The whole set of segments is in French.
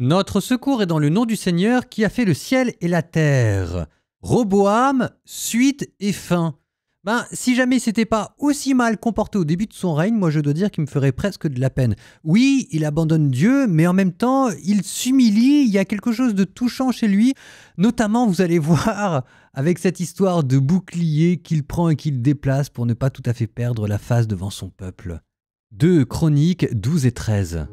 Notre secours est dans le nom du Seigneur qui a fait le ciel et la terre. Roboam, suite et fin. Si jamais il s'était pas aussi mal comporté au début de son règne, moi je dois dire qu'il me ferait presque de la peine. Oui, il abandonne Dieu, mais en même temps, il s'humilie, il y a quelque chose de touchant chez lui. Notamment, vous allez voir, avec cette histoire de bouclier qu'il prend et qu'il déplace pour ne pas tout à fait perdre la face devant son peuple. 2 Chroniques 12 et 13.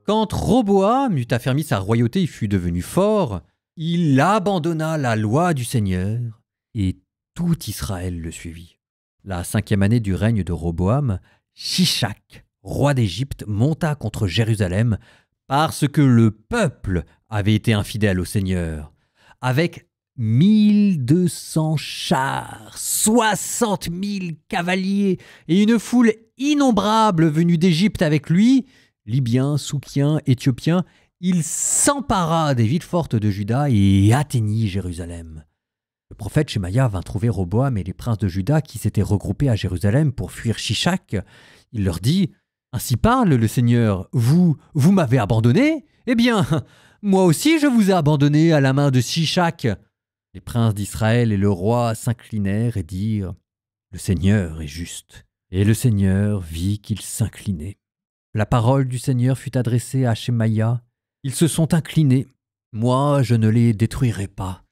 Quand Roboam eut affermi sa royauté et fut devenu fort, il abandonna la loi du Seigneur et tout Israël le suivit. La 5e année du règne de Roboam, Shishak, roi d'Égypte, monta contre Jérusalem parce que le peuple avait été infidèle au Seigneur. Avec 1200 chars, 60 000 cavaliers et une foule innombrable venue d'Égypte avec lui, Libyens, Soukiens, Éthiopiens, il s'empara des villes fortes de Juda et atteignit Jérusalem. Le prophète Shemaïa vint trouver Roboam et les princes de Juda qui s'étaient regroupés à Jérusalem pour fuir Shishak. Il leur dit « Ainsi parle le Seigneur, vous m'avez abandonné ? Eh bien, moi aussi je vous ai abandonné à la main de Shishak. » Les princes d'Israël et le roi s'inclinèrent et dirent « Le Seigneur est juste. » Et le Seigneur vit qu'ils s'inclinaient. La parole du Seigneur fut adressée à Shemaïa. Ils se sont inclinés. Moi, je ne les détruirai pas.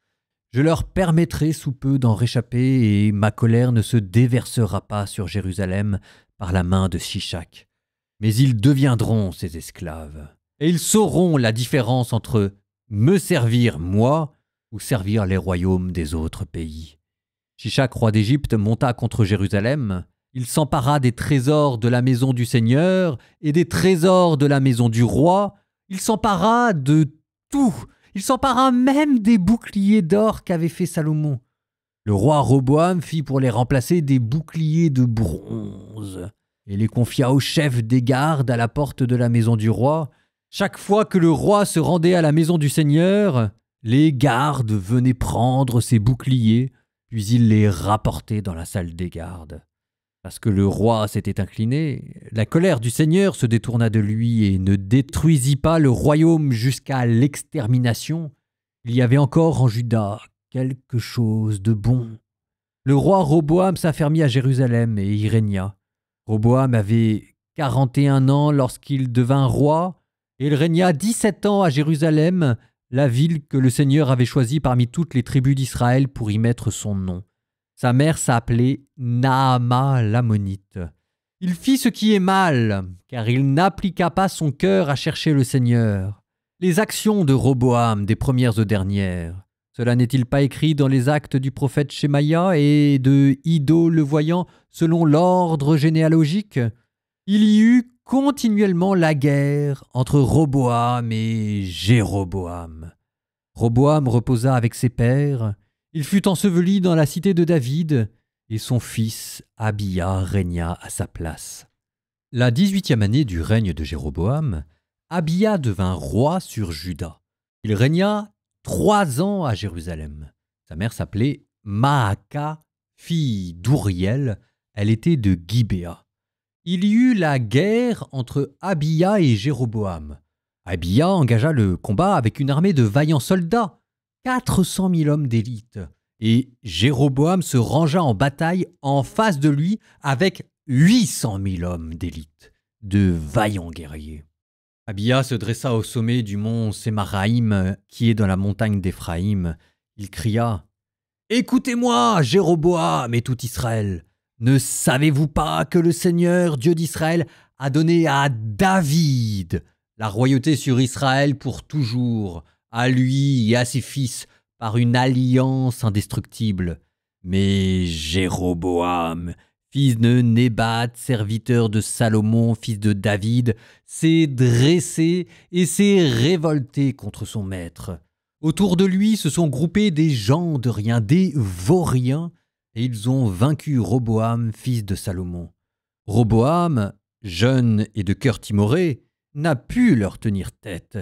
Je leur permettrai sous peu d'en réchapper et ma colère ne se déversera pas sur Jérusalem par la main de Shishak. Mais ils deviendront ses esclaves. Et ils sauront la différence entre me servir moi ou servir les royaumes des autres pays. Shishak, roi d'Égypte, monta contre Jérusalem. Il s'empara des trésors de la maison du Seigneur et des trésors de la maison du roi. Il s'empara de tout. Il s'empara même des boucliers d'or qu'avait fait Salomon. Le roi Roboam fit pour les remplacer des boucliers de bronze et les confia au chef des gardes à la porte de la maison du roi. Chaque fois que le roi se rendait à la maison du Seigneur, les gardes venaient prendre ces boucliers, puis il les rapportait dans la salle des gardes. Parce que le roi s'était incliné, la colère du Seigneur se détourna de lui et ne détruisit pas le royaume jusqu'à l'extermination. Il y avait encore en Juda quelque chose de bon. Le roi Roboam s'affermit à Jérusalem et y régna. Roboam avait 41 ans lorsqu'il devint roi, et il régna 17 ans à Jérusalem, la ville que le Seigneur avait choisie parmi toutes les tribus d'Israël pour y mettre son nom. Sa mère s'appelait Naama l'Ammonite. Il fit ce qui est mal, car il n'appliqua pas son cœur à chercher le Seigneur. Les actions de Roboam des premières aux dernières, cela n'est-il pas écrit dans les actes du prophète Shemaïa et de Iddo le voyant selon l'ordre généalogique? Il y eut continuellement la guerre entre Roboam et Jéroboam. Roboam reposa avec ses pères. Il fut enseveli dans la cité de David, et son fils Abia régna à sa place. La 18e année du règne de Jéroboam, Abia devint roi sur Juda. Il régna 3 ans à Jérusalem. Sa mère s'appelait Maaka, fille d'Ouriel. Elle était de Gibéa. Il y eut la guerre entre Abia et Jéroboam. Abia engagea le combat avec une armée de vaillants soldats, 400 000 hommes d'élite. Et Jéroboam se rangea en bataille en face de lui avec 800 000 hommes d'élite, de vaillants guerriers. Abia se dressa au sommet du mont Sémaraïm, qui est dans la montagne d'Éphraïm. Il cria « Écoutez-moi, Jéroboam et tout Israël! Ne savez-vous pas que le Seigneur, Dieu d'Israël, a donné à David la royauté sur Israël pour toujours, à lui et à ses fils, par une alliance indestructible. Mais Jéroboam, fils de Nébat, serviteur de Salomon, fils de David, s'est dressé et s'est révolté contre son maître. Autour de lui se sont groupés des gens de rien, des vauriens, et ils ont vaincu Roboam, fils de Salomon. Roboam, jeune et de cœur timoré, n'a pu leur tenir tête.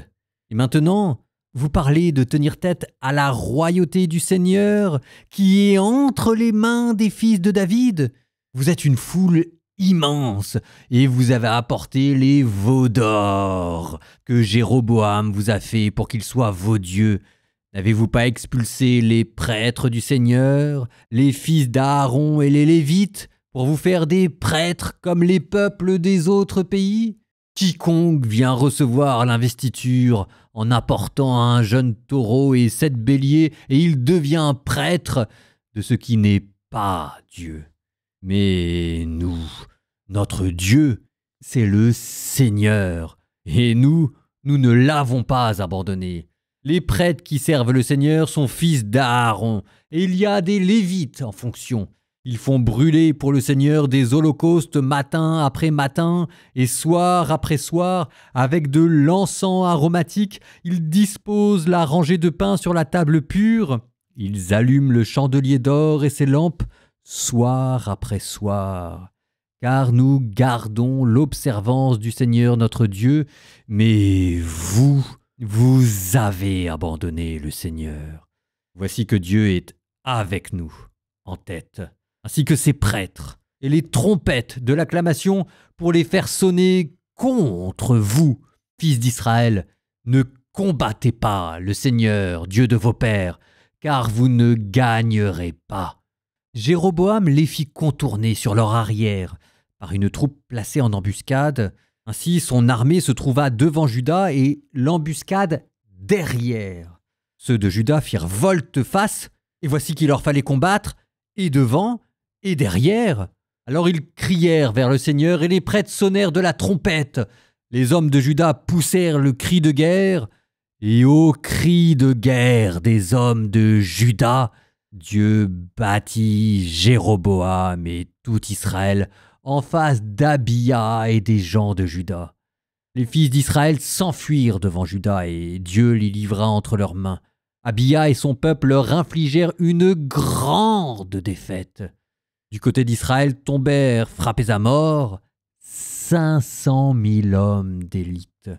Et maintenant, vous parlez de tenir tête à la royauté du Seigneur qui est entre les mains des fils de David. Vous êtes une foule immense, et vous avez apporté les veaux d'or que Jéroboam vous a fait pour qu'ils soient vos dieux. N'avez-vous pas expulsé les prêtres du Seigneur, les fils d'Aaron et les Lévites, pour vous faire des prêtres comme les peuples des autres pays? Quiconque vient recevoir l'investiture en apportant un jeune taureau et 7 béliers, et il devient prêtre de ce qui n'est pas Dieu. Mais nous, notre Dieu, c'est le Seigneur, et nous ne l'avons pas abandonné. Les prêtres qui servent le Seigneur sont fils d'Aaron, et il y a des Lévites en fonction. Ils font brûler pour le Seigneur des holocaustes matin après matin et soir après soir, avec de l'encens aromatique. Ils disposent la rangée de pain sur la table pure. Ils allument le chandelier d'or et ses lampes soir après soir. Car nous gardons l'observance du Seigneur notre Dieu, mais vous avez abandonné le Seigneur. Voici que Dieu est avec nous, en tête, ainsi que ses prêtres, et les trompettes de l'acclamation pour les faire sonner contre vous, fils d'Israël. Ne combattez pas le Seigneur, Dieu de vos pères, car vous ne gagnerez pas. Jéroboam les fit contourner sur leur arrière par une troupe placée en embuscade. Ainsi, son armée se trouva devant Juda et l'embuscade derrière. Ceux de Juda firent volte-face, et voici qu'il leur fallait combattre, et devant, et derrière. Alors ils crièrent vers le Seigneur, et les prêtres sonnèrent de la trompette. Les hommes de Juda poussèrent le cri de guerre, et au cri de guerre des hommes de Juda, Dieu bâtit Jéroboam et tout Israël en face d'Abia et des gens de Juda. Les fils d'Israël s'enfuirent devant Juda, et Dieu les livra entre leurs mains. Abia et son peuple leur infligèrent une grande défaite. Du côté d'Israël tombèrent, frappés à mort, 500 000 hommes d'élite.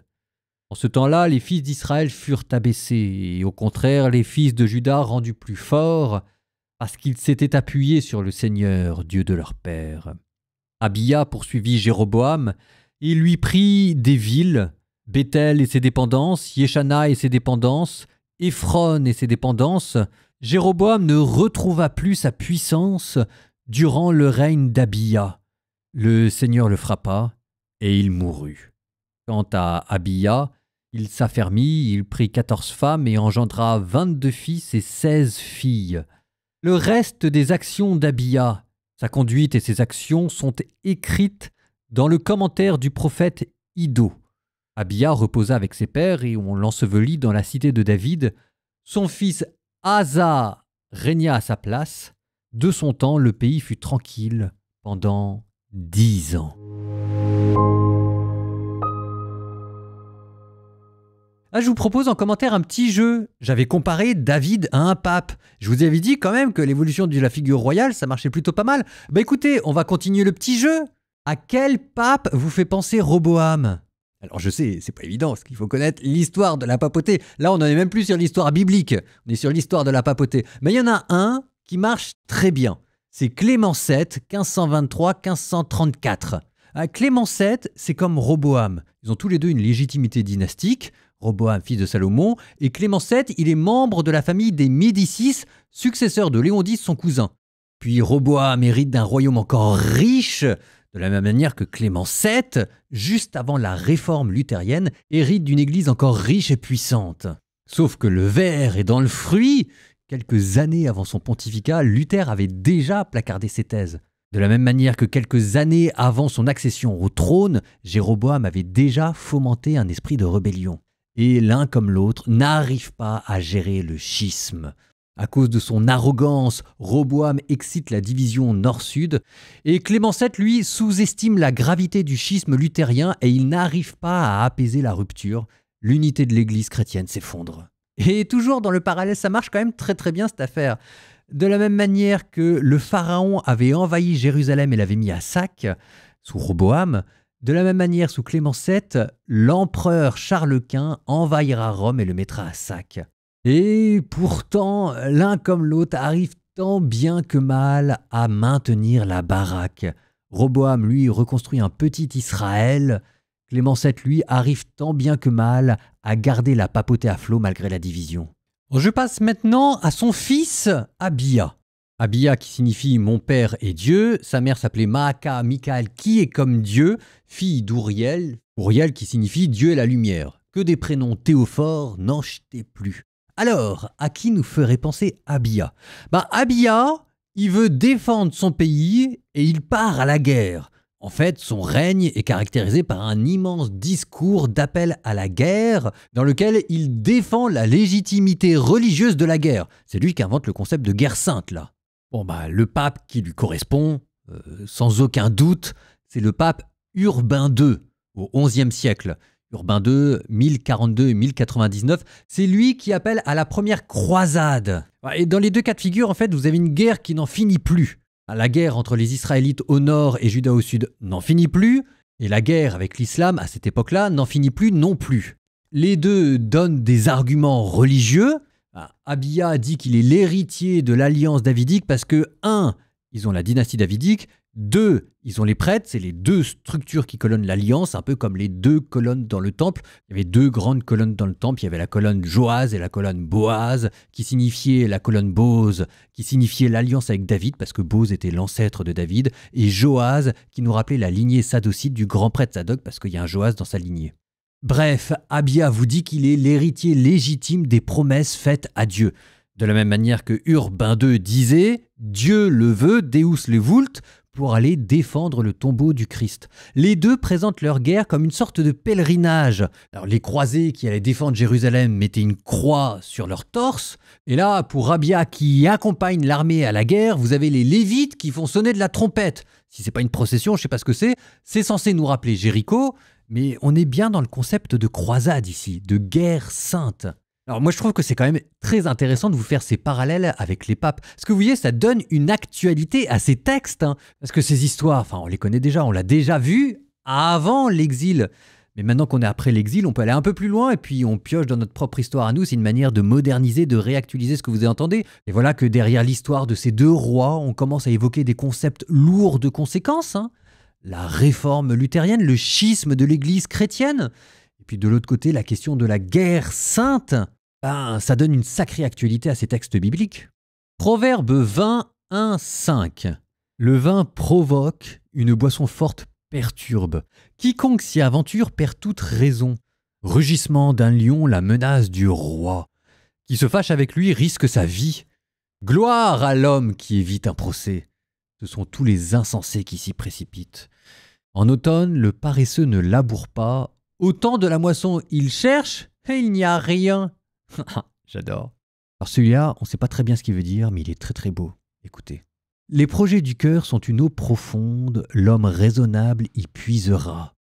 En ce temps-là, les fils d'Israël furent abaissés, et au contraire, les fils de Juda rendus plus forts, parce qu'ils s'étaient appuyés sur le Seigneur, Dieu de leur père. Abia poursuivit Jéroboam, et lui prit des villes, Béthel et ses dépendances, Yeshana et ses dépendances, Éphron et ses dépendances. Jéroboam ne retrouva plus sa puissance durant le règne d'Abia. Le Seigneur le frappa, et il mourut. Quant à Abia, il s'affermit, il prit 14 femmes et engendra 22 fils et 16 filles. Le reste des actions d'Abia, sa conduite et ses actions sont écrites dans le commentaire du prophète Iddo. Abia reposa avec ses pères et on l'ensevelit dans la cité de David. Son fils Asa régna à sa place. De son temps, le pays fut tranquille pendant 10 ans. Je vous propose en commentaire un petit jeu. J'avais comparé David à un pape. Je vous avais dit quand même que l'évolution de la figure royale, ça marchait plutôt pas mal. Écoutez, on va continuer le petit jeu. À quel pape vous fait penser Roboam ? Alors je sais, c'est pas évident, parce qu'il faut connaître l'histoire de la papauté. Là, on n'en est même plus sur l'histoire biblique, on est sur l'histoire de la papauté. Mais il y en a un qui marche très bien. C'est Clément VII, 1523-1534. Clément VII, c'est comme Roboam. Ils ont tous les deux une légitimité dynastique. Roboam, fils de Salomon, et Clément VII, il est membre de la famille des Médicis, successeur de Léon X, son cousin. Puis Roboam hérite d'un royaume encore riche, de la même manière que Clément VII, juste avant la réforme luthérienne, hérite d'une église encore riche et puissante. Sauf que le ver est dans le fruit. Quelques années avant son pontificat, Luther avait déjà placardé ses thèses. De la même manière que quelques années avant son accession au trône, Jéroboam avait déjà fomenté un esprit de rébellion. Et l'un comme l'autre n'arrive pas à gérer le schisme. À cause de son arrogance, Roboam excite la division nord-sud, et Clément VII, lui, sous-estime la gravité du schisme luthérien et il n'arrive pas à apaiser la rupture. L'unité de l'église chrétienne s'effondre. Et toujours dans le parallèle, ça marche quand même très très bien cette affaire. De la même manière que le pharaon avait envahi Jérusalem et l'avait mis à sac, sous Roboam, de la même manière, sous Clément VII, l'empereur Charles Quint envahira Rome et le mettra à sac. Et pourtant, l'un comme l'autre arrive tant bien que mal à maintenir la baraque. Roboam, lui, reconstruit un petit Israël. Clément VII, lui, arrive tant bien que mal à garder la papauté à flot malgré la division. Je passe maintenant à son fils, Abia. Abia qui signifie « mon père est Dieu », sa mère s'appelait Maaka Michael qui est comme Dieu, fille d'Uriel, Uriel qui signifie « Dieu est la lumière ». Que des prénoms théophores, n'en jetez plus. Alors, à qui nous ferait penser Abia? Abia, il veut défendre son pays et il part à la guerre. En fait, son règne est caractérisé par un immense discours d'appel à la guerre dans lequel il défend la légitimité religieuse de la guerre. C'est lui qui invente le concept de guerre sainte, là. Le pape qui lui correspond, sans aucun doute, c'est le pape Urbain II, au XIe siècle. Urbain II, 1042-1099, c'est lui qui appelle à la première croisade. Et dans les deux cas de figure, en fait, vous avez une guerre qui n'en finit plus. La guerre entre les Israélites au nord et Juda au sud n'en finit plus, et la guerre avec l'islam à cette époque-là n'en finit plus non plus. Les deux donnent des arguments religieux. Abia dit qu'il est l'héritier de l'alliance davidique parce que 1. Ils ont la dynastie davidique, 2. Ils ont les prêtres, c'est les deux structures qui colonnent l'alliance, un peu comme les deux colonnes dans le temple. Il y avait deux grandes colonnes dans le temple, il y avait la colonne Joaz et la colonne Boaz, qui signifiait la colonne Boz, qui signifiait l'alliance avec David, parce que Boz était l'ancêtre de David, et Joaz, qui nous rappelait la lignée sadocite du grand prêtre Zadok, parce qu'il y a un Joaz dans sa lignée. Bref, Abia vous dit qu'il est l'héritier légitime des promesses faites à Dieu. De la même manière que Urbain II disait « Dieu le veut, Deus le vult », pour aller défendre le tombeau du Christ. Les deux présentent leur guerre comme une sorte de pèlerinage. Alors, les croisés qui allaient défendre Jérusalem mettaient une croix sur leur torse. Et là, pour Abia qui accompagne l'armée à la guerre, vous avez les Lévites qui font sonner de la trompette. Si c'est pas une procession, je sais pas ce que c'est censé nous rappeler Jéricho, mais on est bien dans le concept de croisade ici, de guerre sainte. Alors moi je trouve que c'est quand même très intéressant de vous faire ces parallèles avec les papes. Parce que vous voyez, ça donne une actualité à ces textes. Parce que ces histoires, on les connaît déjà, on l'a déjà vu avant l'exil. Mais maintenant qu'on est après l'exil, on peut aller un peu plus loin et puis on pioche dans notre propre histoire à nous. C'est une manière de moderniser, de réactualiser ce que vous entendez. Et voilà que derrière l'histoire de ces deux rois, on commence à évoquer des concepts lourds de conséquences. La réforme luthérienne, le schisme de l'église chrétienne. Et puis de l'autre côté, la question de la guerre sainte. Ça donne une sacrée actualité à ces textes bibliques. Proverbe 20, 1, 5. Le vin provoque, une boisson forte perturbe. Quiconque s'y aventure perd toute raison. Rugissement d'un lion, la menace du roi. Qui se fâche avec lui risque sa vie. Gloire à l'homme qui évite un procès. Ce sont tous les insensés qui s'y précipitent. En automne, le paresseux ne laboure pas. Au temps de la moisson, il cherche et il n'y a rien. J'adore. Alors celui-là, on ne sait pas très bien ce qu'il veut dire, mais il est très très beau. Écoutez. Les projets du cœur sont une eau profonde, l'homme raisonnable y puisera.